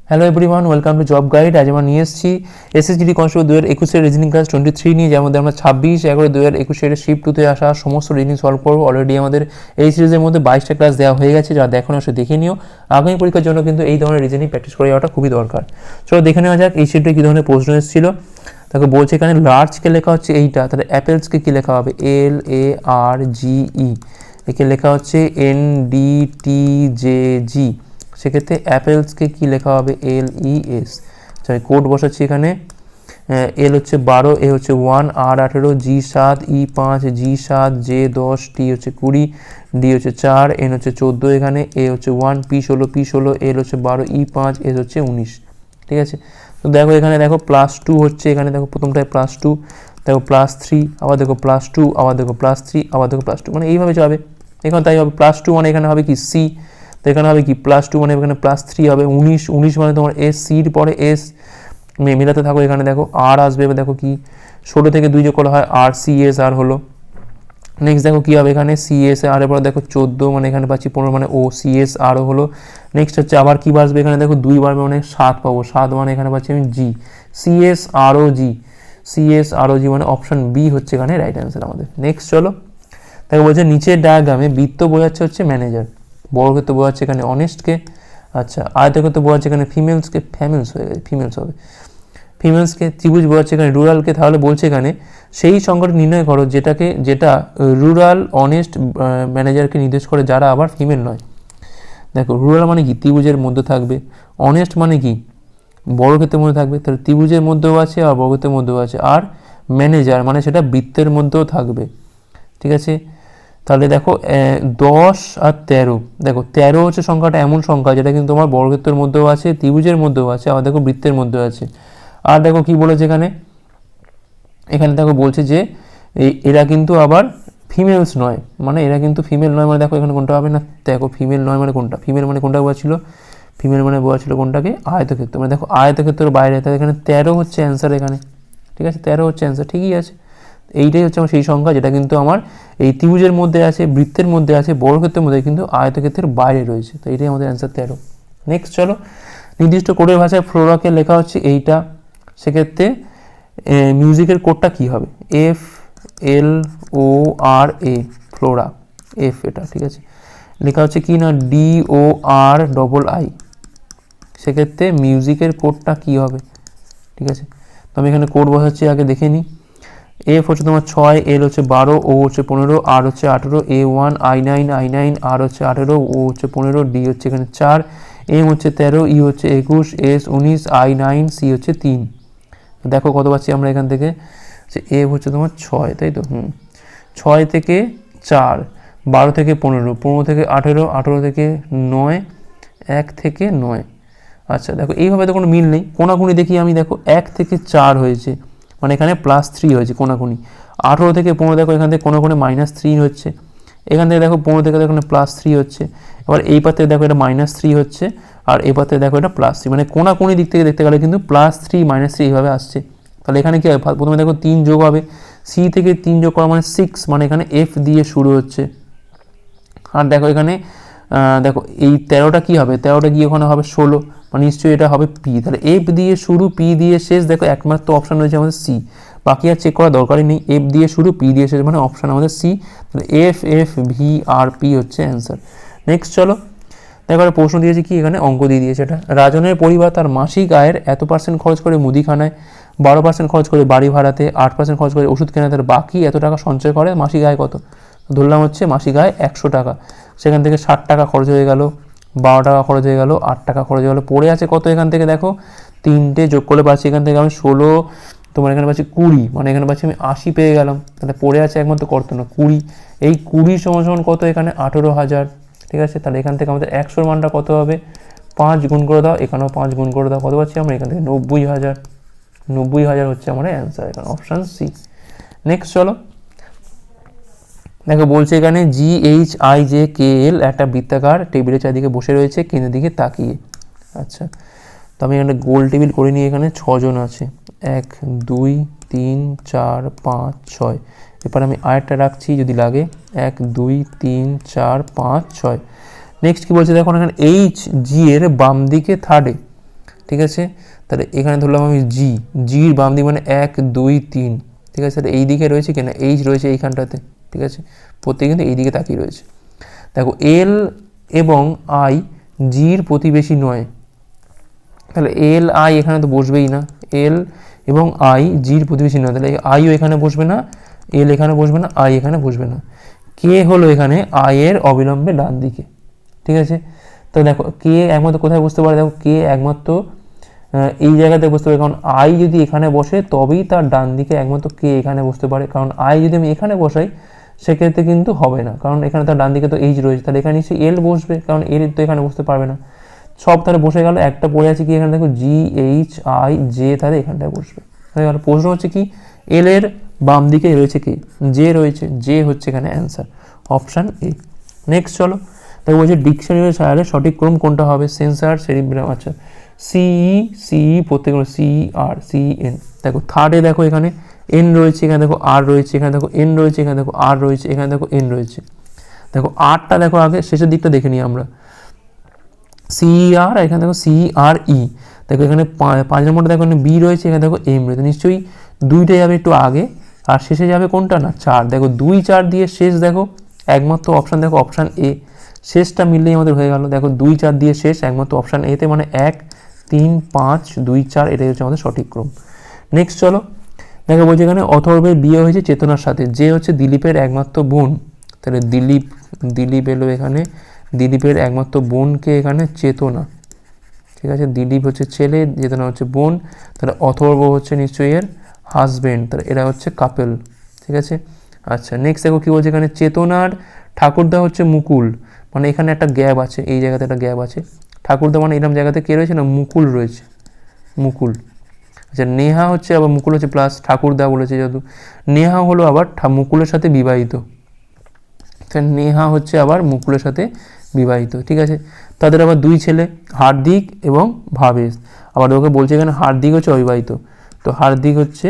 Hello everyone, welcome to job guide. আজ আমরা নিয়ে এসেছি এসএসজিডি কনস্টেবল 2021 রিজনিং ক্লাস 23 নিয়ে, যার মধ্যে আমরা 26/11/2021 শিফট 2-তে আসা সমস্ত রিজনিং সলভ করবো। অলরেডি আমাদের এই সিরিজের মধ্যে 22টা ক্লাস দেওয়া হয়ে গেছে, যারা দেখো না সে দেখে নিও। আগামী পরীক্ষার জন্য কিন্তু এই ধরনের রিজনিং প্র্যাকটিস করে যাওয়াটা খুবই দরকার। চলো দেখে নেওয়া যাক এই শিফটে কী ধরনের প্রশ্ন এসেছিল। তাকে বলছে এখানে লার্জকে লেখা হচ্ছে এইটা, তাহলে অ্যাপেলসকে কী লেখা হবে? LARGE। একে লেখা হচ্ছে NDTJG। সেক্ষেত্রে অ্যাপেলসকে কী লেখা হবে? LES। আমি কোড বসাচ্ছি এখানে। এল হচ্ছে 12, এ হচ্ছে 1, R 18, G 7, E 5, G 7, J 10, T হচ্ছে 20, D হচ্ছে 4, N হচ্ছে 14 এখানে, A হচ্ছে 1, P 16, L হচ্ছে 12, E 5, S হচ্ছে 19। ঠিক আছে, তো দেখো এখানে দেখো +2 হচ্ছে, এখানে দেখো প্রথমটায় +2, দেখো +3, আবার দেখো +2, আবার দেখো +3, আবার দেখো +2, মানে এইভাবে যাবে। এখানে তাই হবে +2 মানে এখানে হবে কি C, তো এখানে হবে কি +2 মানে এখানে +3 হবে। 19 মানে তোমার এস, সির পরে এস মেলাতে থাকো। এখানে দেখো আর আসবে, এবার দেখো কি 16 থেকে 2 যোগ করা হয় RCSR হলো। নেক্সট দেখো কী হবে এখানে CSR এর পরে দেখো 14 মানে এখানে পাচ্ছি 15 মানে OCSR হলো। নেক্সট হচ্ছে আবার কি বাসবে এখানে দেখো 2 বারবে মানে 7 পাবো, 7 মানে এখানে পাচ্ছি আমি G, CSROG মানে অপশন বি হচ্ছে এখানে রাইট অ্যান্সার আমাদের। নেক্সট চলো দেখো বলছে নিচের ডায়াগ্রামে বৃত্ত বোঝাচ্ছে হচ্ছে ম্যানেজার, বর্গক্ষেত্র বোঝাচ্ছে এখানে অনেস্টকে, আচ্ছা আয়তক্ষেত্র বোঝাচ্ছে এখানে ফিমেলসকে, ফ্যামিলস হয়ে গেছে ফিমেলস হবে, ফিমেলসকে, ত্রিভুজ বোঝাচ্ছে এখানে রুরালকে। তাহলে বলছে এখানে সেই সংখ্যাটি নির্ণয় করো যেটা রুরাল অনেস্ট ম্যানেজারকে নির্দেশ করে, যারা আবার ফিমেল নয়। দেখো রুরাল মানে কি ত্রিভুজের মধ্যে থাকবে, অনেস্ট মানে কি বর্গক্ষেত্রের মধ্যে থাকবে, তাহলে ত্রিভুজের মধ্যেও আছে আর বর্গক্ষেত্রের মধ্যেও আছে, আর ম্যানেজার মানে সেটা বৃত্তের মধ্যেও থাকবে। ঠিক আছে, তাহলে দেখো 10 আর 13, দেখো 13 হচ্ছে সংখ্যাটা এমন সংখ্যা যেটা কিন্তু তোমার বর্গক্ষেত্রের মধ্যেও আছে, ত্রিভুজের মধ্যেও আছে, আবার দেখো বৃত্তের মধ্যেও আছে। আর দেখো কি বলেছে এখানে, এখানে দেখো বলছে যে এরা কিন্তু আবার ফিমেলস নয়, মানে এরা কিন্তু ফিমেল নয়, মানে দেখো এখানে কোনটা হবে না, দেখো ফিমেল নয় মানে কোনটা, ফিমেল মানে কোনটা বোঝা ছিল, ফিমেল মানে বোঝা ছিল কোনটাকে, আয়তক্ষেত্র, মানে দেখো আয়তক্ষেত্রের বাইরে, তাহলে এখানে 13 হচ্ছে অ্যান্সার এখানে। ঠিক আছে, 13 হচ্ছে অ্যান্সার, ঠিকই আছে। এইটাই হচ্ছে আমার সেই সংখ্যা যেটা কিন্তু আমার এই ত্রিভুজের মধ্যে আছে, বৃত্তের মধ্যে আছে, বর্গক্ষেত্রের মধ্যে, কিন্তু আয়তক্ষেত্রের বাইরে রয়েছে, তো এইটাই আমাদের অ্যান্সার 13। নেক্সট চলো নির্দিষ্ট কোডের ভাষায় ফ্লোরাকে লেখা হচ্ছে এইটা, সেক্ষেত্রে মিউজিকের কোডটা কি হবে? FLORA, ফ্লোরা, এফ এটা। ঠিক আছে, লেখা হচ্ছে কি না DORII, সেক্ষেত্রে মিউজিকের কোডটা কি হবে? ঠিক আছে, তো আমি এখানে কোড বসাচ্ছি, আগে দেখে নিই। এফ হচ্ছে তোমার 6, এল হচ্ছে 12, ও হচ্ছে 15, আর হচ্ছে 18, A1 I9, আর হচ্ছে 18, ও হচ্ছে 15, ডি হচ্ছে এখানে 4, এম হচ্ছে 13, ই হচ্ছে 21, এস 19, I9, সি হচ্ছে 3। দেখো কত পাচ্ছি আমরা এখান থেকে, এফ হচ্ছে তোমার 6, তাই তো, 6 থেকে 4, 12 থেকে 15, 15 থেকে 18, 18 থেকে 9, 1 থেকে 9। আচ্ছা দেখো এইভাবে তো কোনো মিল নেই, কোনাকুনি দেখি আমি, দেখো 1 থেকে 4 হয়েছে, মানে এখানে +3 হয়েছে কোনাকুনি। 18 থেকে 15 দেখো এখান থেকে কোনাকুনি -3 হচ্ছে, এখান থেকে দেখো 15 থেকে এখানে +3 হচ্ছে, এবার এই পাতে দেখো এটা -3 হচ্ছে, আর এই পাতে দেখো এটা +3, মানে কোনাকুনি দিক থেকে দেখতে গেলে কিন্তু +3 -3 এইভাবে আসছে। তাহলে এখানে কি হবে, প্রথমে দেখো 3 যোগ হবে, সি থেকে 3 যোগ করা মানে 6, মানে এখানে এফ দিয়ে শুরু হচ্ছে। আর দেখো এখানে দেখো এই 13টা কী হবে, 13টা গিয়ে ওখানে হবে 16, মানে নিশ্চয়ই এটা হবে পি। তাহলে এফ দিয়ে শুরু, পি দিয়ে শেষ, দেখো একমাত্র অপশান রয়েছে আমাদের সি, বাকি আর চেক করা দরকারই নেই। এফ দিয়ে শুরু, পি দিয়ে শেষ, মানে অপশান আমাদের সি। তাহলে FFVRP হচ্ছে অ্যান্সার। নেক্সট চলো দেখো একটা প্রশ্ন দিয়েছে কি, এখানে অঙ্ক দিয়ে দিয়েছে এটা। রাজনের পরিবার তার মাসিক আয়ের এত% খরচ করে মুদিখানায়, 12% খরচ করে বাড়ি ভাড়াতে, 8% খরচ করে ওষুধ কেনাতে, তার বাকি এত টাকা সঞ্চয় করে, মাসিক আয় কত? ধরলাম হচ্ছে মাসিক আয় 100 টাকা, সেখান থেকে 60 টাকা খরচ হয়ে গেল, 12 টাকা খরচ হয়ে গেল, 8 টাকা খরচ হয়ে গেল, পড়ে আছে কত? এখান থেকে দেখো 3টে যোগ করলে পাচ্ছি এখান থেকে আমি 16, তোমার এখানে পাচ্ছি 20, মানে এখানে পাচ্ছি আমি 80 পেয়ে গেলাম। তাহলে পড়ে আছে একমাত্র কত না 20, এই 20 সমান কত? এখানে 18,000। ঠিক আছে, তাহলে এখান থেকে আমাদের 100-র মানটা কত হবে? 5 গুণ করে দাও, এখানেও 5 গুণ করে দাও, কত পাচ্ছি আমরা এখান থেকে? 90,000। 90,000 হচ্ছে আমার অ্যান্সার, এখানে অপশান সি। নেক্সট চলো দেখো বলছে এখানে GHIJKL একটা বৃত্তাকার টেবিলের চারিদিকে বসে রয়েছে কেন্দ্রের দিকে তাকিয়ে। আচ্ছা, তো আমি এখানে গোল টেবিল করে নিই, এখানে 6 জন আছে, 1 2 3 4 5 6। এরপর আমি আরেকটা রাখছি যদি লাগে, 1 2 3 4 5 6। নেক্সট কি বলছে দেখো এখানে HG এর বাম দিকে থার্ডে, ঠিক আছে। তাহলে এখানে ধরলাম আমি জি, জির বাম দিক মানে 1 2 3, ঠিক আছে। তাহলে এই দিকে রয়েছে কিনা এইচ রয়েছে এইখানটাতে, ঠিক আছে, প্রত্যেকে কিন্তু এই দিকে তাকিয়ে রয়েছে। দেখো এল এবং আই জির প্রতিবেশী নয়, তাহলে এল আই এখানে তো বসবেই না, এল এবং আই জির প্রতিবেশী নয়, তাহলে আইও এখানে বসবে না, এল এখানে বসবে না, আই এখানে বসবে না। কে হলো এখানে আই এর অবিলম্বে ডান দিকে, ঠিক আছে। তো দেখো কে একমাত্র কোথায় বসতে পারে, দেখো কে একমাত্র এই জায়গাতে বসতে পারে, কারণ আই যদি এখানে বসে তবেই তার ডান দিকে একমাত্র কে এখানে বসতে পারে, কারণ আই যদি আমি এখানে বসাই সেক্ষেত্রে কিন্তু হবে না, কারণ এখানে তার ডান দিকে তো এইচ রয়েছে, তাহলে এখানে নিশ্চয়ই এল বসবে, কারণ এল তো এখানে বসতে পারবে না। সব তাহলে বসে গেল, একটা পড়ে আছে কি এখানে দেখো জি এইচ আই জে, তাহলে এখানটায় বসবে হয়ে গেল। প্রশ্ন হচ্ছে কি এল এর বাম দিকে রয়েছে কি, জে রয়েছে, জে হচ্ছে এখানে অ্যান্সার, অপশান এ। নেক্সট চলো দেখো বলছে ডিকশনারি সাহায্যে সঠিক ক্রম কোনটা হবে, সেন্সার সেরিব্রাম, আচ্ছা সিই সিই প্রত্যেক সিই আর সিই এন। দেখো থার্ডে দেখো এখানে এন রয়েছে, এখানে দেখো আর রয়েছে, এখানে দেখো এন রয়েছে, এখানে দেখো আর রয়েছে, এখানে দেখো এন রয়েছে। দেখো আরটা দেখো আগে শেষের দিকটা দেখে নিই আমরা, সিইআর, এখানে দেখো সিইআর ই, দেখো এখানে 5 নম্বরটা দেখো এখানে বি রয়েছে, এখানে দেখো এম রয়েছে, নিশ্চয়ই দুইটাই যাবে একটু আগে আর শেষে যাবে কোনটা না 4, দেখো 2 4 দিয়ে শেষ, দেখো একমাত্র অপশান দেখো অপশান এ, শেষটা মিললেই আমাদের হয়ে গেল। দেখো 2 4 দিয়ে শেষ একমাত্র অপশান এতে, মানে 1 3 5 2 4, এটাই হচ্ছে আমাদের সঠিক ক্রম। নেক্সট চলো দেখো বলছে এখানে অথর্বের বিয়ে হয়েছে চেতনার সাথে, যে হচ্ছে দিলীপের একমাত্র বোন, তাহলে দিলীপ এলো এখানে, দিলীপের একমাত্র বোনকে এখানে চেতনা, ঠিক আছে, দিলীপ হচ্ছে ছেলে, চেতনা হচ্ছে বোন, তাহলে অথর্ব হচ্ছে নিশ্চয়ই এর হাজবেন্ড, তাহলে এরা হচ্ছে কাপেল, ঠিক আছে। আচ্ছা নেক্সট দেখো কী বলছে এখানে চেতনার ঠাকুরদা হচ্ছে মুকুল, মানে এখানে একটা গ্যাপ আছে, এই জায়গাতে একটা গ্যাপ আছে, ঠাকুরদা মানে এরকম জায়গাতে কে রয়েছে না মুকুল রয়েছে, মুকুল। আচ্ছা নেহা হচ্ছে আবার মুকুল হচ্ছে প্লাস ঠাকুরদা বলেছে, যেহেতু নেহা হলো আবার মুকুলের সাথে বিবাহিত, নেহা হচ্ছে আবার মুকুলের সাথে বিবাহিত, ঠিক আছে। তাদের আবার 2 ছেলে হার্দিক এবং ভাবেশ, আবার ওকে বলছে এখানে হার্দিক হচ্ছে অবিবাহিত, তো হার্দিক হচ্ছে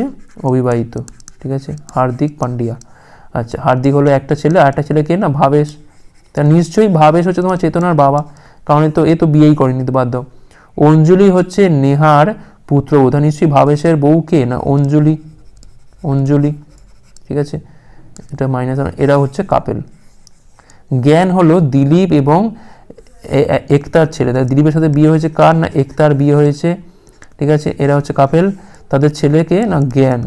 অবিবাহিত, ঠিক আছে, হার্দিক পান্ডিয়া। আচ্ছা হার্দিক হলো একটা ছেলে, আর একটা ছেলে কে না ভাবেশ, তা নিশ্চয়ই ভাবেশ হচ্ছে তোমার চেতনার বাবা, কারণ এ তো বিয়েই করেনি, তো বাদ দাও। অঞ্জলি হচ্ছে নেহার পুত্রবধূ, নিশ্চয়ই ভাবেশের বউ কে না অঞ্জলি, অঞ্জলি, ঠিক আছে, এটা মাইনাস, এরা হচ্ছে কাপেল। জ্ঞান হলো দিলীপ এবং একতার ছেলে, তাই দিলীপের সাথে বিয়ে হয়েছে কার না একতার বিয়ে হয়েছে, ঠিক আছে, এরা হচ্ছে কাপেল, তাদের ছেলেকে না জ্ঞান,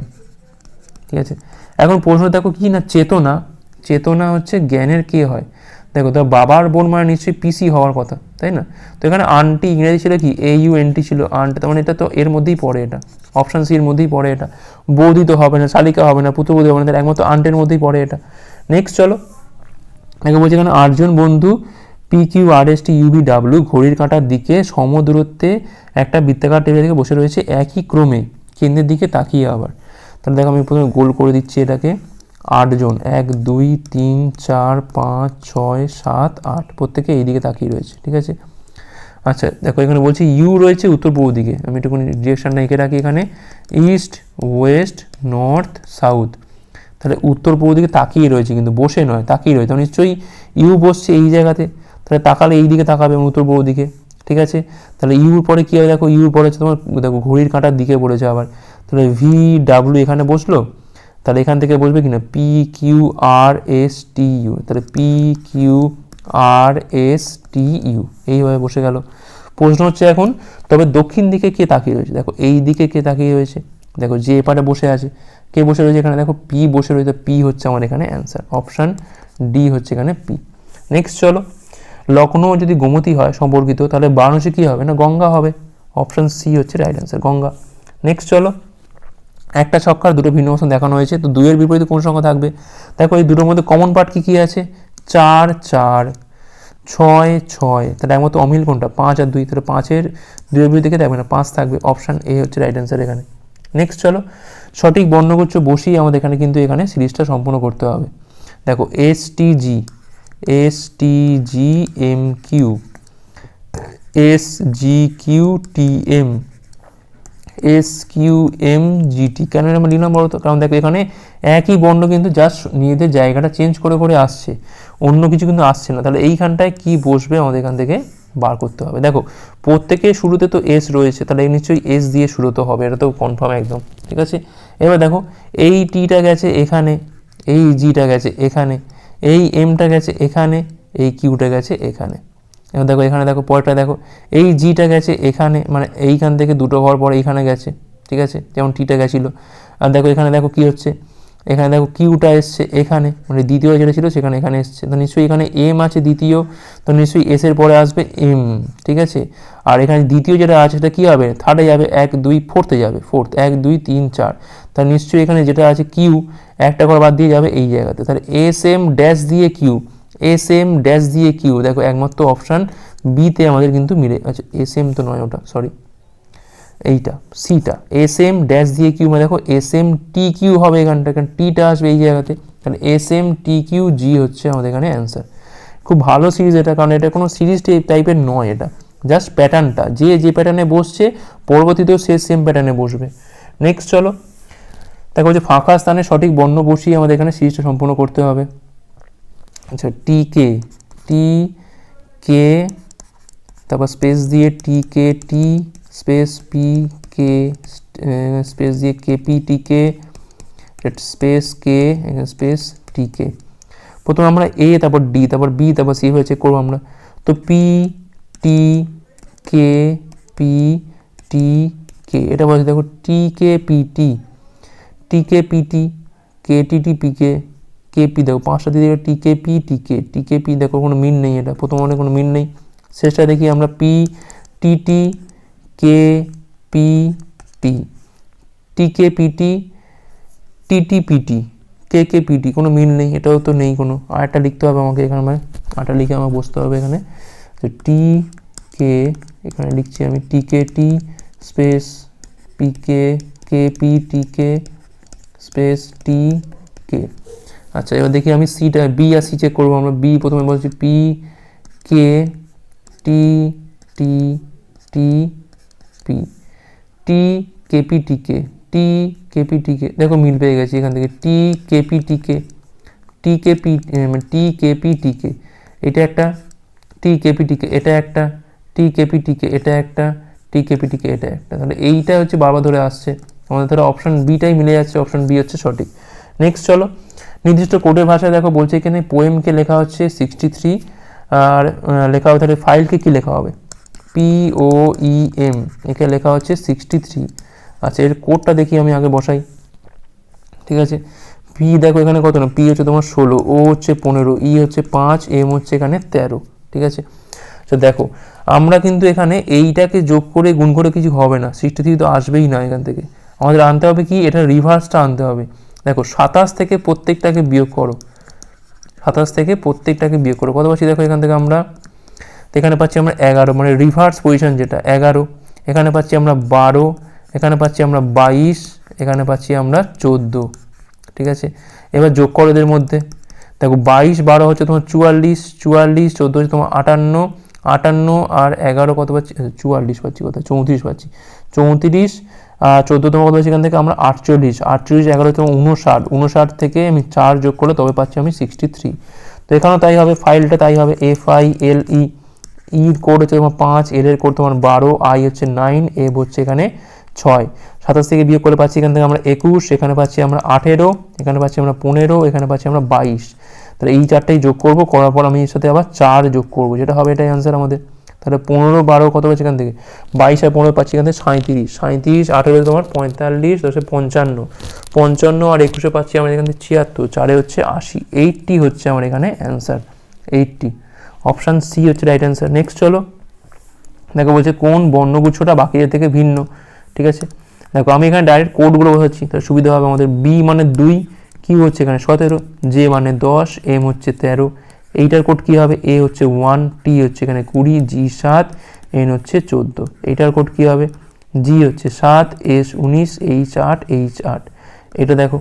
ঠিক আছে। এখন প্রশ্ন দেখো কি না চেতনা, চেতনা হচ্ছে জ্ঞানের কে হয়, দেখো তার বাবার বোন মানে নিশ্চয়ই পিসি হওয়ার কথা, তাই না। তো এখানে আন্টি ইংরেজি ছিল কি AUNT ছিল আন্টি, তার মানে এটা তো এর মধ্যেই পড়ে, এটা অপশান সি এর মধ্যেই পড়ে, এটা বৌদি তো হবে না, শালিকা হবে না, পুত্রবধূ হবে না, তার একমাত্র আন্টের মধ্যেই পড়ে এটা। নেক্সট চলো দেখো বলছি এখানে 8 জন বন্ধু PQRSTUVW ঘড়ির কাঁটার দিকে সমদূরত্বে একটা বৃত্তাকার টেবিলের দিকে বসে রয়েছে একই ক্রমে কেন্দ্রের দিকে তাকিয়ে, আবার তাহলে দেখো আমি প্রথমে গোল করে দিচ্ছি এটাকে, 8 জন 1 2 3 4 5 6 7 8 প্রত্যেকে এই দিকে তাকিয়ে রয়েছে, ঠিক আছে। আচ্ছা দেখো এখানে বলছি ইউ রয়েছে উত্তর পূর্ব দিকে, আমি একটুখানি ডিরেকশনটা এঁকে রাখি এখানে, ইস্ট ওয়েস্ট নর্থ সাউথ, তাহলে উত্তর পূর্ব দিকে তাকিয়ে রয়েছে কিন্তু বসে নয়, তাকিয়ে রয়েছে, তো নিশ্চয়ই ইউ বসছে এই জায়গাতে, তাহলে তাকালে এই দিকে তাকাবে উত্তর পূর্ব দিকে, ঠিক আছে। তাহলে ইউর পরে কী হবে দেখো, ইউর পরে হচ্ছে তোমার দেখো ঘড়ির কাঁটার দিকে বলেছে আবার, তাহলে VW এখানে বসলো, তাহলে এখান থেকে বসবে কিনা PQRSTU, তাহলে PQRSTU এইভাবে বসে গেল। প্রশ্ন হচ্ছে এখন তবে দক্ষিণ দিকে কে তাকিয়ে রয়েছে, দেখো এই দিকে কে তাকিয়ে রয়েছে, দেখো যে এপারে বসে আছে কে বসে রয়েছে এখানে, দেখো পি বসে রয়েছে, পি হচ্ছে আমার এখানে অ্যান্সার, অপশান ডি হচ্ছে এখানে পি। নেক্সট চলো লখনৌ যদি গোমতী হয় সম্পর্কিত, তাহলে বারাণসী কী হবে না গঙ্গা হবে, অপশান সি হচ্ছে রাইট অ্যান্সার গঙ্গা। নেক্সট চলো একটা ছক্কার দুটো ভিন্ন অবস্থান দেখানো হয়েছে, তো 2 এর বিপরীতে কোন সংখ্যা থাকবে, দেখো এই দুটোর মধ্যে কমন পার্ট কী কী আছে, 4 4 6 6, তাহলে একমাত্র অমিল কোনটা 5 আর 2, তাহলে 5-এর 2-এর বিপরীতে থাকবে না 5 থাকবে, অপশান এ হচ্ছে রাইট অ্যান্সার এখানে। নেক্সট চলো সঠিক বর্ণগুচ্ছ বসিয়ে আমাদের এখানে কিন্তু এখানে সিরিজটা সম্পূর্ণ করতে হবে। দেখো STGMQ SGQTM SQMGT, কেন আমরা নিলাম বলো তো, কারণ দেখো এখানে একই বর্ণ কিন্তু জাস্ট নিজেদের জায়গাটা চেঞ্জ করে করে আসছে, অন্য কিছু কিন্তু আসছে না, তাহলে এইখানটায় কি বসবে আমাদের এখান থেকে বার করতে হবে। দেখো প্রত্যেকের শুরুতে তো এস রয়েছে, তাহলে নিশ্চয়ই এস দিয়ে শুরু তো হবে, এটা তো কনফার্ম একদম, ঠিক আছে। এবার দেখো এই টিটা গেছে এখানে, এই জিটা গেছে এখানে, এই এমটা গেছে এখানে, এই কিউটা গেছে এখানে। এবার দেখো এখানে দেখো পরেরটা দেখো, এই জিটা গেছে এখানে, মানে এইখান থেকে দুটো ঘর পরে এইখানে গেছে, ঠিক আছে, যেমন টিটা গেছিলো। আর দেখো এখানে দেখো কী হচ্ছে, এখানে দেখো কিউটা এসছে এখানে, মানে দ্বিতীয় যেটা ছিল সেখানে এখানে এসছে, তো নিশ্চয়ই এখানে এম আছে দ্বিতীয়, তো নিশ্চয়ই এসের পরে আসবে এম, ঠিক আছে। আর এখানে দ্বিতীয় যেটা আছে সেটা কী হবে, থার্ডে যাবে, 1 2 ফোর্থে যাবে, ফোর্থ 1 2 3 4, তাহলে নিশ্চয়ই এখানে যেটা আছে কিউ একটা করে বাদ দিয়ে যাবে এই জায়গাতে, তাহলে এস এম ড্যাশ দিয়ে কিউ, এস এম ড্যাশ দিয়ে কিউ, দেখো একমাত্র অপশান বিতে আমাদের কিন্তু মিলে, আচ্ছা এস এম তো নয় ওটা, সরি এইটা সিটা, এস এম ড্যাশ দিয়ে কিউ, মানে দেখো এস এম টি কিউ হবে এখানটা, কারণ টিটা আসবে এই জায়গাতে, তাহলে S M T Q G হচ্ছে আমাদের এখানে অ্যান্সার। খুব ভালো সিরিজ এটা, কারণ এটা কোনো সিরিজ টাইপের নয়, এটা জাস্ট প্যাটার্নটা, যে প্যাটার্নে বসছে পরবর্তীতেও সে সেম প্যাটার্নে বসবে। নেক্সট চলো, দেখো যে ফাঁকা স্থানে সঠিক বর্ণ বসিয়ে আমাদের এখানে সিরিজটা সম্পূর্ণ করতে হবে। আচ্ছা টি কে, তারপর স্পেস দিয়ে টি কে টি, স্পেস পি কে, স্পেস দিয়ে কেপি টি কে, স্পেস কে, স্পেস টি কে। প্রথমে আমরা এ, তারপর ডি, তারপর বি, তারপর সি হয়ে চেক করবো আমরা। তো P T K, P T কে, এটা বলছে দেখো T K P T, T K P T, K T T P K, K P, দেখো পাঁচটা দিয়ে টি কে পি টি কে, টি কে পি, দেখো কোনো মিন নেই, এটা প্রথম অনেক কোনো মিন নেই। শেষটা দেখি আমরা P T T K P T, T K P T, টি টি পি টি, কে কে পি টি, কোনো মিল নেই, এটাও তো নেই কোনো। আরেকটা লিখতে হবে আমাকে এখানে, মানে আরেকটা লিখে আমার বসতে হবে এখানে। তো টি কে, এখানে লিখছি আমি T K T, space P K, K P T K, space T K. আচ্ছা এবার দেখি আমি সিটা, বি আর সি চেক করবো আমরা। বি প্রথমে বলছি পি কে টি টি টি পি, টি কেপি টিকে, টি কেপি টিকে, দেখো মিল পেয়ে গেছি এখান থেকে, টি কেপি টিকে, টি কেপি, টি কেপি টিকে, এটা একটা, টি কেপি টিকে এটা একটা, টি কেপি টিকে এটা একটা, টি কেপি টিকে এটা একটা, তাহলে এইটা হচ্ছে বারবার ধরে আসছে আমাদের, ধরো অপশান বিটাই মিলে যাচ্ছে, অপশান বি হচ্ছে সঠিক। নেক্সট চলো, নির্দিষ্ট কোডের ভাষায় দেখো বলছে এখানে পোয়েমকে লেখা হচ্ছে 63, আর লেখা হবে তাহলে ফাইলকে কী লেখা হবে, POEM, একে লেখা হচ্ছে 63। আচ্ছা এর কোডটা দেখি আমি আগে বসাই, ঠিক আছে। পি দেখো এখানে কত না, পি হচ্ছে তোমার 16, ও হচ্ছে 15, ই হচ্ছে 5, এম হচ্ছে এখানে 13, ঠিক আছে। তো দেখো আমরা কিন্তু এখানে এইটাকে যোগ করে গুণ করে কিছু হবে না, 63 তো আসবেই না এখান থেকে, আমাদের আনতে হবে কি, এটা রিভার্সটা আনতে হবে। দেখো 27 থেকে প্রত্যেকটাকে বিয়োগ করো, 27 থেকে প্রত্যেকটাকে বিয়োগ করো, কত পাচ্ছি দেখো এখান থেকে আমরা, এখানে পাচ্ছি আমরা 11, মানে রিভার্স পজিশন যেটা 11, এখানে পাচ্ছি আমরা 12, এখানে পাচ্ছি আমরা 22, এখানে পাচ্ছি আমরা 14, ঠিক আছে। এবার যোগ করো এদের মধ্যে, দেখো 22 12 হচ্ছে তোমার 44, 44 14 হচ্ছে তোমার 58, 58 আর 11 কত পাচ্ছি, 44 পাচ্ছি, কথা 34 পাচ্ছি, 34 আর 14 তোমার কত পাচ্ছি এখান থেকে আমরা 48, 48 11 তোমার 59, 59 থেকে আমি 4 যোগ করলে তবে পাচ্ছি আমি 63। তো এখানেও তাই হবে, ফাইলটা তাই হবে, FILE, ইর কোড হচ্ছে তোমার 5, এর কোড তোমার 12, আই হচ্ছে 9, এ হচ্ছে এখানে 6, 27 থেকে বিয়োগ করে পাচ্ছি এখান থেকে আমরা 21, এখানে পাচ্ছি আমরা 18, এখানে পাচ্ছি আমরা 15, এখানে পাচ্ছি আমরা 22, তাহলে এই চারটাই যোগ করবো, করার পর আমি এর সাথে আবার 4 যোগ করবো, যেটা হবে এটাই অ্যান্সার আমাদের। তাহলে 15 12 কত পাচ্ছি এখান থেকে, 22 আর 15 পাচ্ছি এখান থেকে 37, 37 18 তোমার 45, 10 55, 55 আর 21 পাচ্ছি আমরা এখান থেকে 76, 4 হচ্ছে 80, 80 হচ্ছে আমার এখানে অ্যান্সার, 80, অপশান সি হচ্ছে রাইট অ্যান্সার। নেক্সট চলো, দেখো বলছে কোন বর্ণগুচ্ছটা বাকিদের থেকে ভিন্ন, ঠিক আছে। দেখো আমি এখানে ডাইরেক্ট কোডগুলো বোঝাচ্ছি, তাহলে সুবিধা হবে আমাদের। বি মানে 2, কিউ হচ্ছে এখানে 17, জে মানে 10, এম হচ্ছে 13, এইটার কোড কী হবে, এ হচ্ছে 1, টি হচ্ছে এখানে 20, জি 7, এন হচ্ছে 14, এইটার কোড কী হবে, জি হচ্ছে 7, এস 19, এইচ 8, এইচ 8, এটা দেখো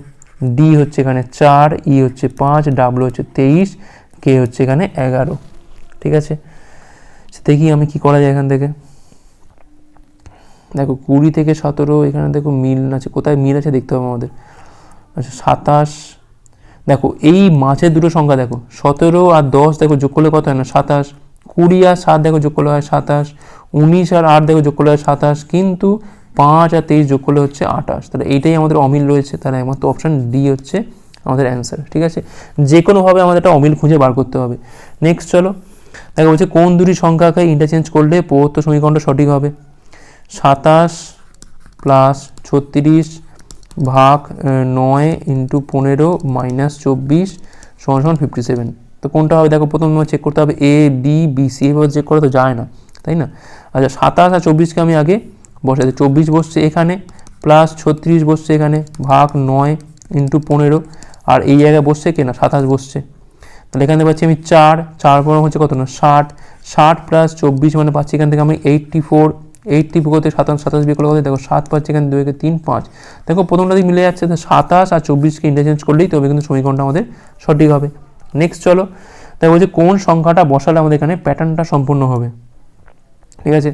ডি হচ্ছে এখানে 4, ই হচ্ছে 5, ডাব্লু হচ্ছে 23, কে হচ্ছে এখানে 11, ঠিক আছে। দেখি আমি কি করা যায় এখান থেকে, দেখো 20 থেকে 17, এখানে দেখো মিল আছে, কোথায় মিল আছে দেখতে হবে আমাদের। আচ্ছা 27, দেখো এই মাঝের দুটো সংখ্যা দেখো 17 আর 10, দেখো যোগ করলে কত হয় না 27, 20 আর 7 দেখো যোগ করলে হয় 27, 19 আর 8 দেখো যোগ করলে হয় 27, কিন্তু 5 আর 23 যোগ করলে হচ্ছে 28। তাহলে এইটাই আমাদের অমিল রয়েছে, তাহলে একমাত্র অপশান ডি হচ্ছে আমাদের অ্যান্সার। ঠিক আছে, যে কোনোভাবে আমাদের একটা অমিল খুঁজে বার করতে হবে। নেক্সট চলো, দেখো বলছে কোন দুটি সংখ্যাকে ইন্টারচেঞ্জ করলে প্রদত্ত সমীকরণটা সঠিক হবে। 27 প্লাস 36 ভাগ 9 ইন্টু 15 মাইনাস 24 সমান সমান 57। তো কোনটা হবে দেখো, প্রথম চেক করতে হবে এ বি বি সি, এভাবে চেক করা তো যায় না, তাই না? আচ্ছা 27 আর 24কে আমি আগে বসাই, 24 বসছে এখানে, প্লাস 36 বসছে এখানে, ভাগ 9 ইন্টু 15, আর এই জায়গায় বসছে কি না 27 বসছে। তাহলে এখানে পাচ্ছি আমি 4 পর হচ্ছে কত না 60 প্লাস 24 মানে পাচ্ছি এখান থেকে আমি 84, 84 করতে 27 বিয়োগ করলে দেখো 7 পাচ্ছি এখানে, 2 3 5। দেখো প্রথমটা দিক মিলে যাচ্ছে, তো 27 আর 24কে ইন্টারচেঞ্জ করলেই তবে কিন্তু সমীকরণটা আমাদের সঠিক হবে। নেক্সট চলো, তাই বলছে কোন সংখ্যাটা বসালে আমাদের এখানে প্যাটার্নটা সম্পূর্ণ হবে। ঠিক আছে,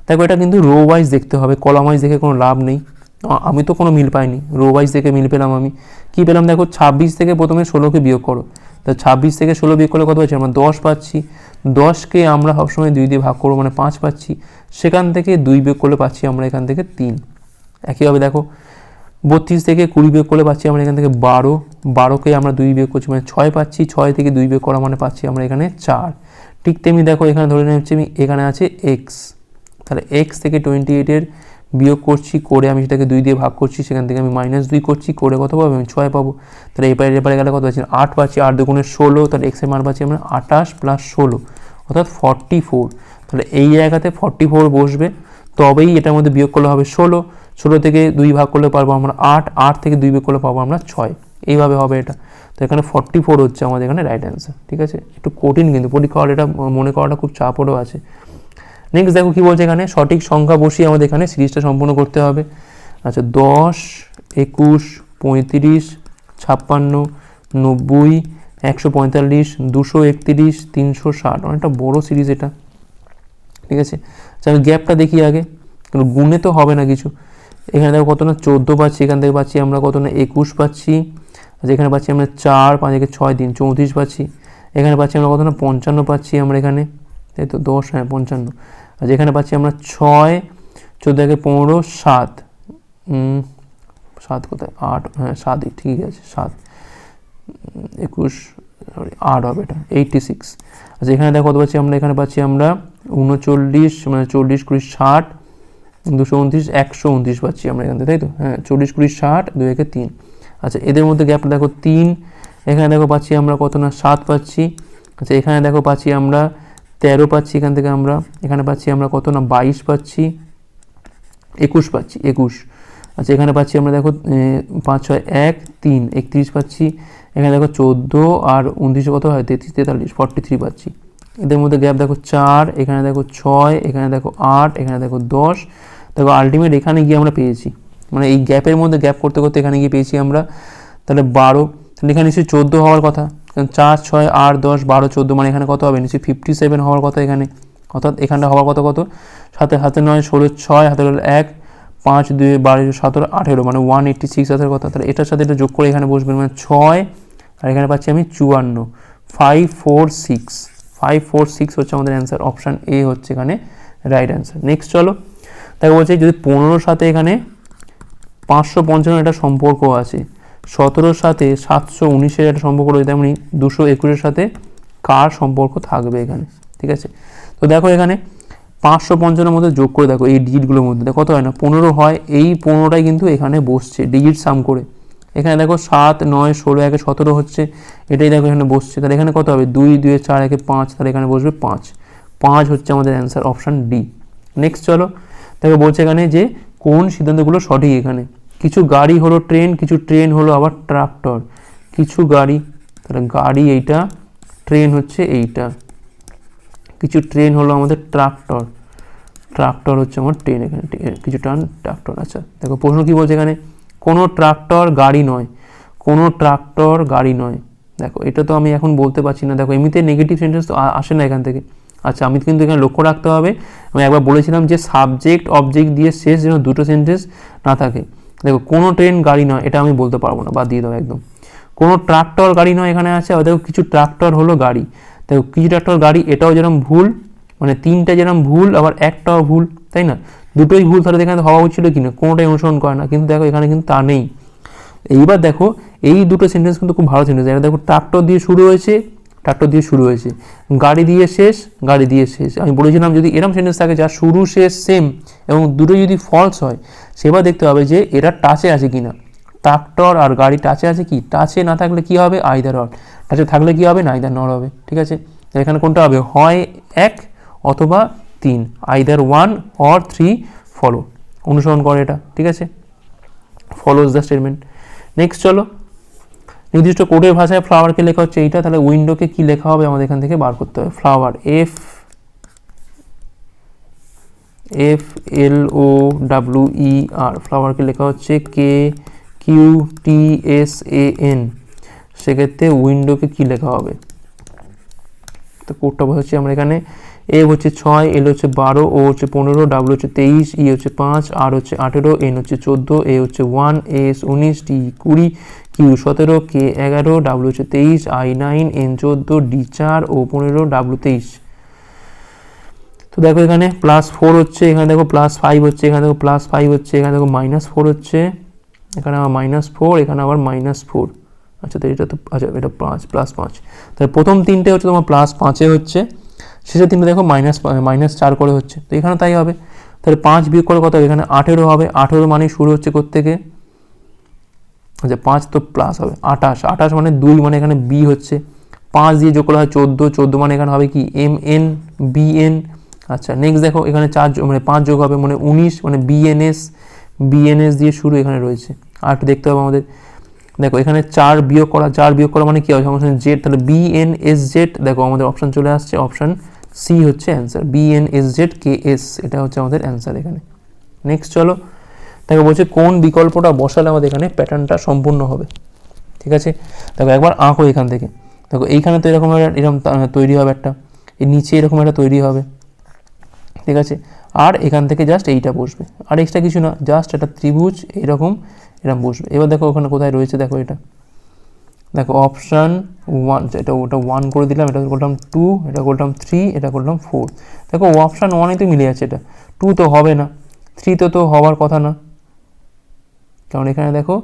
দেখো এটা কিন্তু রো ওয়াইজ দেখতে হবে, কলাম ওয়াইজ দেখে কোনো লাভ নেই। আমি তো কোনো মিল পাইনি, রো ওয়াইজ দেখে মিল পেলাম। আমি কি পেলাম দেখো, 26 থেকে প্রথমে 16কে বিয়োগ করো, তা 26 থেকে 16 বিয়োগ করলে কত পাচ্ছি আমরা 10 পাচ্ছি। 10কে আমরা সবসময় 2 দিয়ে ভাগ করবো মানে 5 পাচ্ছি, সেখান থেকে 2 বিয়োগ করলে পাচ্ছি আমরা এখান থেকে 3। একইভাবে দেখো 32 থেকে 20 বিয়োগ করলে পাচ্ছি আমরা এখান থেকে 12, 12কে আমরা 2 বিয়োগ করছি মানে 6 পাচ্ছি, 6 থেকে 2 বিয়োগ করা মানে পাচ্ছি আমরা এখানে 4। ঠিক তেমনি দেখো এখানে ধরে নিচ্ছি আমি এখানে আছে এক্স, তাহলে এক্স থেকে 28-এর বিয়োগ করছি, করে আমি সেটাকে 2 দিয়ে ভাগ করছি, সেখান থেকে আমি -2 করছি, করে কত পাবো আমি 6 পাবো। তাহলে এবারে গেলে কত পাচ্ছি 8 পাচ্ছি, 8 দুগুণে 16, তাহলে এক্সের মান পাচ্ছি আমরা 28 প্লাস 16 অর্থাৎ 44। তাহলে এই জায়গাতে 44 বসবে, তবেই এটার মধ্যে বিয়োগ করলে হবে 16 থেকে 2 ভাগ করলে পারবো আমরা 8 থেকে 2 বিয়োগ করলে পাবো আমরা 6, এইভাবে হবে এটা। তো এখানে 44 হচ্ছে আমাদের এখানে রাইট অ্যান্সার। ঠিক আছে, একটু কঠিন কিন্তু পরীক্ষা হলে এটা মনে করাটা খুব চাপও আছে। নেক্সট দেখো কি বলছে, এখানে সঠিক সংখ্যা বসিয়ে আমাদের এখানে সিরিজটা সম্পূর্ণ করতে হবে। আচ্ছা 10, 21, 35, 56, 90, 145, 231, 360, অনেকটা বড় সিরিজ এটা। ঠিক আছে, আচ্ছা আমি গ্যাপটা দেখি আগে, কারণ গুণে তো হবে না কিছু। এখানে দেখো কত না 14 পাচ্ছি, এখান থেকে পাচ্ছি আমরা কত না 21 পাচ্ছি, আচ্ছা এখানে পাচ্ছি আমরা 4, 5 থেকে 6 3 34 পাচ্ছি, এখানে পাচ্ছি আমরা কত না 55 পাচ্ছি আমরা এখানে, তাই তো 10 হ্যাঁ 55। আচ্ছা এখানে পাচ্ছি আমরা 6, 14 থেকে 15 7, 7 কোথায় 8, হ্যাঁ 7ই ঠিক আছে 7, 21 8 হবে এটা 86। আচ্ছা এখানে দেখো কত পাচ্ছি আমরা, এখানে পাচ্ছি আমরা 39 মানে 40 20 60, 229 129 পাচ্ছি আমরা এখান থেকে, তাই তো হ্যাঁ 40 20 60 2 1 3। আচ্ছা এদের মধ্যে গ্যাপটা দেখো 3, এখানে দেখো পাচ্ছি আমরা কত না 7 পাচ্ছি। আচ্ছা এখানে দেখো পাচ্ছি আমরা 13 পাচ্ছি, এখান থেকে আমরা এখানে পাচ্ছি আমরা কত না 22 পাচ্ছি, 21 পাচ্ছি 21। আচ্ছা এখানে পাচ্ছি আমরা দেখো 5 6 1 3 31 পাচ্ছি, এখানে দেখো 14 আর 19 কত হয় 33 43 43 পাচ্ছি। এদের মধ্যে গ্যাপ দেখো 4, এখানে দেখো 6, এখানে দেখো 8, এখানে দেখো 10। দেখো আলটিমেট এখানে গিয়ে আমরা পেয়েছি, মানে এই গ্যাপের মধ্যে গ্যাপ করতে করতে এখানে গিয়ে পেয়েছি আমরা তাহলে 12। তাহলে এখানে নিশ্চয়ই 14 হওয়ার কথা, কারণ 4 6 8 10 12 14 মানে এখানে কত হবে নিশ্চয়ই 57 হওয়ার কথা এখানে, অর্থাৎ এখানটা হওয়ার কথা কত 7 হাতে 9 16 6 হাতে হলো 1 5 2 12 17 18 মানে 186 হাতের কথা। তাহলে এটার সাথে এটা যোগ করে এখানে বসবে মানে 6, আর এখানে পাচ্ছি আমি 54, 546 হচ্ছে আমাদের অ্যান্সার। অপশান এ হচ্ছে এখানে রাইট অ্যান্সার। নেক্সট চলো, তাকে বলছে যদি 15 সাথে এখানে 555 একটা সম্পর্ক আছে, 17 সাথে 719 একটা সম্পর্ক রয়েছে, তেমনি 221 সাথে কার সম্পর্ক থাকবে এখানে। ঠিক আছে, তো দেখো এখানে 555 মধ্যে যোগ করে দেখো এই ডিজিটগুলোর মধ্যে কত হয় না 15 হয়, এই 15টাই কিন্তু এখানে বসছে ডিজিট সাম করে। এখানে দেখো 7 9 16 1 17 হচ্ছে, এটাই দেখো এখানে বসছে, তাহলে এখানে কত হবে 2 2 4 1 5, তাহলে এখানে বসবে 5 হচ্ছে আমাদের অ্যান্সার অপশান ডি। নেক্সট চলো, দেখো বলছে এখানে যে কোন সিদ্ধান্তগুলো সঠিক। এখানে কিছু গাড়ি হলো ট্রেন, কিছু ট্রেন হলো আবার ট্রাক্টর, কিছু গাড়ি, তাহলে গাড়ি এইটা, ট্রেন হচ্ছে এইটা, কিছু ট্রেন হলো আমাদের ট্রাক্টর হচ্ছে আমার ট্রেন, এখানে কিছু ট্রাক্টর। আচ্ছা দেখো প্রশ্ন কি বলছে এখানে, কোনো ট্রাক্টর গাড়ি নয়, কোনো ট্রাক্টর গাড়ি নয়। দেখো এটা তো আমি এখন বলতে পারছি না, দেখো এমনিতে নেগেটিভ সেন্টেন্স তো আসে না এখান থেকে। আচ্ছা আমি কিন্তু এখানে লক্ষ্য রাখতে হবে, আমি একবার বলেছিলাম যে সাবজেক্ট অবজেক্ট দিয়ে শেষ যেন দুটো সেন্টেন্স না থাকে। দেখো কোনো ট্রেন গাড়ি নয়, এটা আমি বলতে পারবো না, বাদ দিয়ে দাও একদম। কোনো ট্রাক্টর গাড়ি নয় এখানে আছে, আর দেখো কিছু ট্রাক্টর হলো গাড়ি, দেখো কিছু ট্রাক্টর গাড়ি, এটাও যেরকম ভুল মানে 3টা যেরকম ভুল আবার একটাও ভুল, তাই না? দুটোই ভুল, তাহলে এখানে হওয়া উচিত কি না, কোনোটাই অনুসরণ করে না, কিন্তু দেখো এখানে কিন্তু তা নেই। এইবার দেখো এই দুটো সেন্টেন্স কিন্তু খুব ভালো সেন্টেন্স। এটা দেখো ট্রাক্টর দিয়ে শুরু হয়েছে, ট্রাক্টর দিয়ে শুরু হয়েছে, গাড়ি দিয়ে শেষ, গাড়ি দিয়ে শেষ। আমি বলেছিলাম যদি এরকম সেন্টেন্স থাকে যার শুরু শেষ সেম এবং দুটো যদি ফলস হয়, সেবার দেখতে হবে যে এরা টাচে আছে কিনা। ট্রাক্টর আর গাড়ি টাচে আছে কি, টাচে না থাকলে কি হবে, আইদার অর, টাচে থাকলে কি হবে, নাইদার নর হবে। ঠিক আছে, এখানে কোনটা হবে, হয় 1 অথবা 3, আইদার 1 অর 3 ফলো, অনুসরণ করে এটা। ঠিক আছে, ফলোজ দ্য স্টেটমেন্ট। নেক্সট চলো, নির্দিষ্ট কোডের ভাষায় ফ্লাওয়ারকে লেখা হচ্ছে এইটা, তাহলে উইন্ডোকে কি লেখা হবে আমাদের এখান থেকে বার করতে হবে। ফ্লাওয়ার FLOWER, ফ্লাওয়ারকে লেখা হচ্ছে KQTSAN, সেক্ষেত্রে উইন্ডোকে কি লেখা হবে, তো কোডটা বসাচ্ছি আমরা এখানে। এ হচ্ছে 6, এল হচ্ছে 12, ও হচ্ছে 15, ডাব্লু হচ্ছে 23, ই হচ্ছে 5, আর হচ্ছে 18, এন হচ্ছে 14, এ হচ্ছে 1, S 19, T 20, Q 17, K 11, W হচ্ছে 23, I 9, N 14, D 4, O 15, W 23। তো দেখো এখানে +4 হচ্ছে, এখানে দেখো +5 হচ্ছে, এখানে দেখো +5 হচ্ছে, এখানে দেখো -4 হচ্ছে, এখানে আবার -4, এখানে আবার -4। আচ্ছা, তো এটা তো আচ্ছা এটা 5 +5, তাহলে প্রথম 3টে হচ্ছে তোমার +5-এ হচ্ছে, শেষের 3টে দেখো -4 করে হচ্ছে, তো এখানে তাই হবে। তাহলে 5 বিয়োগ করে কত হবে, এখানে 18 হবে। 18 মানে শুরু হচ্ছে কোত্থেকে, আচ্ছা 5 তো প্লাস হবে 28 মানে 2, মানে এখানে বি হচ্ছে, 5 দিয়ে যোগ করা হয় 14 মানে এখানে হবে কি MN BN। আচ্ছা নেক্সট দেখো এখানে 4 মানে 5 যোগ হবে মানে 19, মানে BNS দিয়ে শুরু এখানে রয়েছে। আর একটু দেখতে হবে আমাদের, দেখো এখানে 4 বিয়োগ করা মানে কি হবে, সমস্যা জেড, তাহলে BNSZ। দেখো আমাদের অপশান চলে আসছে, অপশান সি হচ্ছে অ্যান্সার, BNSZKS, এটা হচ্ছে আমাদের অ্যান্সার এখানে। নেক্সট চলো, দেখো বলছে কোন বিকল্পটা বসালে আমাদের এখানে প্যাটার্নটা সম্পূর্ণ হবে। ঠিক আছে, দেখো একবার আঁকো এখান থেকে, দেখো এইখানে তো এরকম তৈরি হবে একটা, এর নিচে এরকম একটা তৈরি হবে। ঠিক আছে, আর এখান থেকে জাস্ট এইটা বসবে, আর এক্সট্রা কিছু না, জাস্ট একটা ত্রিভুজ এরকম বসবে। এবার দেখো ওখানে কোথায় রয়েছে, দেখো এটা দেখো অপশান 1, এটা ওটা 1 করে দিলাম, এটা করলাম 2, এটা করলাম 3, এটা করলাম 4। দেখো অপশান 1-এ তো মিলে যাচ্ছে, এটা 2 তো হবে না, 3 তো হওয়ার কথা না, কারণ এখানে দেখো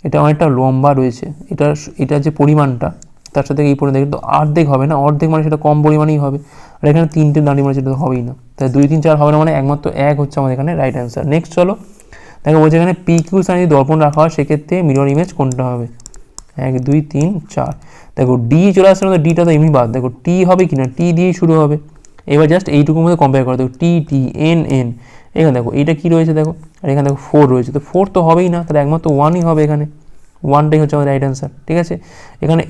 এটা অনেকটা লম্বা রয়েছে, এটা যে পরিমাণটা তার সাথে এই পরিমাণ কিন্তু অর্ধেক হবে না, অর্ধেক মানে সেটা কম পরিমাণেই হবে, আর এখানে 3টে দাঁড়িয়ে মানে সেটা তো হবেই না, তাই 2, 3, 4 হবে না, মানে একমাত্র 1 হচ্ছে আমাদের এখানে রাইট অ্যান্সার। নেক্সট চলো, দেখো বলছে এখানে PQ স্থানে যদি দর্পণ রাখা হয় সেক্ষেত্রে মিরর ইমেজ কোনটা হবে, 1, 2, 3, 4। দেখো ডি চলে আসছে, আমাদের ডিটা তো এমনি বাদ, দেখো টি হবে কি না, টি দিয়েই শুরু হবে। এবার জাস্ট এইটুকুর মধ্যে কম্পেয়ার করো, দেখো টি এন, এখানে দেখো এইটা কী রয়েছে দেখো, আর এখানে দেখো 4 রয়েছে, তো 4 তো হবেই না, তাহলে একমাত্র 1ই হবে এখানে, 1টাই হচ্ছে আমাদের রাইট অ্যান্সার। ঠিক আছে, এখানে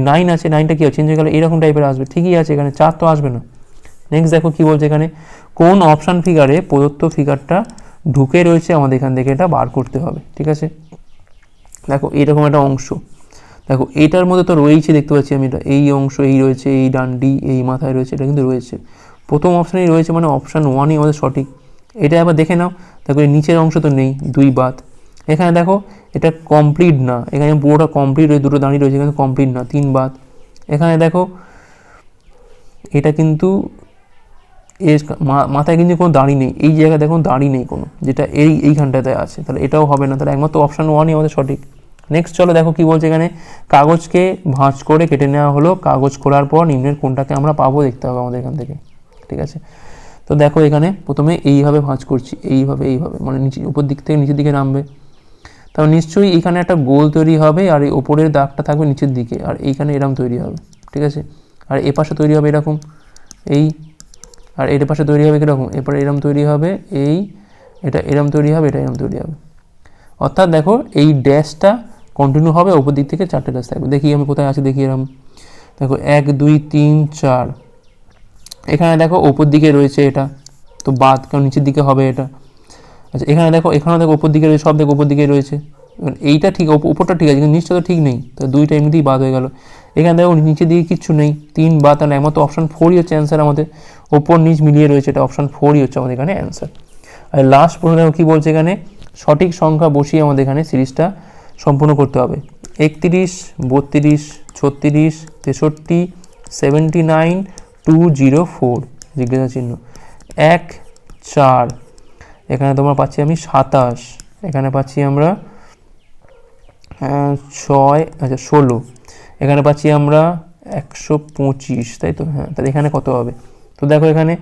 9 আছে, 9টা কী চেঞ্জ হয়ে গেলে এরকম টাইপের আসবে, ঠিকই আছে, এখানে 4 তো আসবে না। নেক্সট দেখো কী বলছে এখানে, কোন অপশান ফিগারে প্রদত্ত ফিগারটা ঢুকে রয়েছে আমাদের এখান থেকে এটা বার করতে হবে। ঠিক আছে, দেখো এরকম একটা অংশ, দেখো এইটার মধ্যে তো রয়েছে, দেখতে পাচ্ছি আমি এটা, এই অংশ এই রয়েছে, এই ডান্ডি এই মাথায় রয়েছে, এটা কিন্তু রয়েছে, প্রথম অপশানেই রয়েছে, মানে অপশান 1ই আমাদের সঠিক। এটা আবার দেখে নাও, দেখো এই নিচের অংশ তো নেই, 2 বাদ। এখানে দেখো এটা কমপ্লিট না, এখানে পুরোটা কমপ্লিট রয়েছে, দুটো দাঁড়িয়ে রয়েছে, কিন্তু কমপ্লিট না, 3 বাদ। এখানে দেখো এটা কিন্তু এর মাথায় কিন্তু কোনো দাড়ি নেই, এই জায়গায় দেখুন দাড়ি নেই কোনো, যেটা এইখানটাতে আছে, তাহলে এটাও হবে না, তাহলে একমাত্র অপশান 1ই আমাদের সঠিক। নেক্সট চলো দেখো কি বলছে এখানে, কাগজকে ভাঁজ করে কেটে নেওয়া হলো, কাগজ খোলার পর নিম্নের কোনটাকে আমরা পাবো দেখতে হবে আমাদের এখান থেকে। ঠিক আছে, তো দেখো এখানে প্রথমে এইভাবে ভাঁজ করছি, এইভাবে মানে নিচে উপর দিক থেকে নিচের দিকে নামবে, তাহলে নিশ্চয়ই এখানে একটা গোল তৈরি হবে, আর এই ওপরের দাগটা থাকবে নিচের দিকে, আর এইখানে এরকম তৈরি হবে। ঠিক আছে, আর এ পাশে তৈরি হবে এরকম, আর এর পাশে তৈরি হবে কীরকম, এরপরে এরম তৈরি হবে, এটা এরম তৈরি হবে, এটা এরম তৈরি হবে। অর্থাৎ দেখো এই ড্যাশটা কন্টিনিউ হবে, ওপর দিক থেকে 4টে ড্যাশ থাকবে। দেখি আমি কোথায় আছি, দেখি এরম, দেখো 1, 2, 3, 4, এখানে দেখো ওপর দিকে রয়েছে এটা, তো বাদ, কারণ নিচের দিকে হবে এটা। আচ্ছা এখানে দেখো ওপর দিকে রয়েছে, সব দেখো ওপর দিকে রয়েছে, এইটা ঠিক, উপরটা ঠিক আছে, কিন্তু নিচটা তো ঠিক নেই, তো 2টা এমনিতেই বাদ হয়ে গেল। এখানে দেখো নিচের দিকে কিচ্ছু নেই, 3 বাদ, তাহলে একমাত্র অপশান 4ই হচ্ছে অ্যান্সার আমাদের, ওপর নিচ মিলিয়ে রয়েছে, এটা অপশান 4ই হচ্ছে আমাদের এখানে অ্যান্সার। আর লাস্ট প্রশ্ন দেখো কী বলছে এখানে, সঠিক সংখ্যা বসিয়ে আমাদের এখানে সিরিজটা সম্পূর্ণ করতে হবে। 31, 32, 36, 63, 79, 204, জিজ্ঞাসা চিহ্ন। 1 4, এখানে তোমার পাচ্ছি আমি 27, এখানে পাচ্ছি আমরা 6, আচ্ছা 16, এখানে পাচ্ছি আমরা 125, তাই তো? হ্যাঁ, তাহলে এখানে কত হবে? তো দেখো এখানে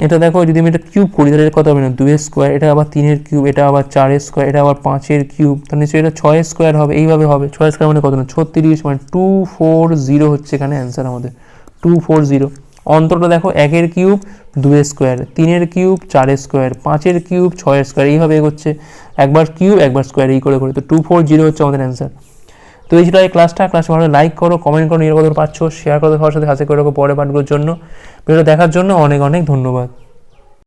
এটা দেখো, যদি আমি এটা কিউব করি তাহলে কত হবে না, 2 স্কোয়ার, এটা আবার 3 কিউব, এটা আবার 4 স্কোয়ার, এটা আবার 5 কিউব, তাহলে নিশ্চয়ই এটা 6 স্কোয়ার হবে। এইভাবে হবে 6 স্কোয়ার মানে কত না 36, মানে 240 হচ্ছে এখানে অ্যান্সার আমাদের 240। অন্তরটা দেখো 1 cube 2 square, 3 cube 4 square, 5 cube 6 square, এইভাবে এগোচ্ছে, একবার কিউব একবার স্কোয়ার এই করে করে, তো 240 হচ্ছে আমাদের অ্যান্সার। তো এই ছিল এই ক্লাসটা ভালো লাইক করো, কমেন্ট করো, নিজের কত পাচ্ছ শেয়ার করো সবার সাথে, হাতে করে রাখো পরের পাঠগুলোর জন্য। ভিডিওটা দেখার জন্য অনেক অনেক ধন্যবাদ।